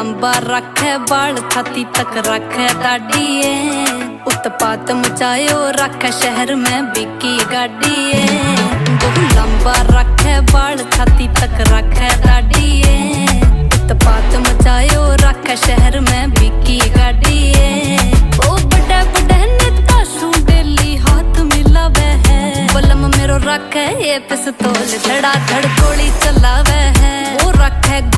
लंबा रखे बाल छाती तक रखे दाढ़िए, उत्पात मचायो रखे शहर में बिकी गाड़िए। बहु लंबा रखे बाल छाती तक रखे दाढ़िए, उत्पात मचायो रखे शहर में बिकी गाड़िए। ओ बड़े बड़े नेता शू डेली हाथ मिलावे है, बलम मेरो रखे ये पिस्तौल धड़ाधड़ गोली चलावे है।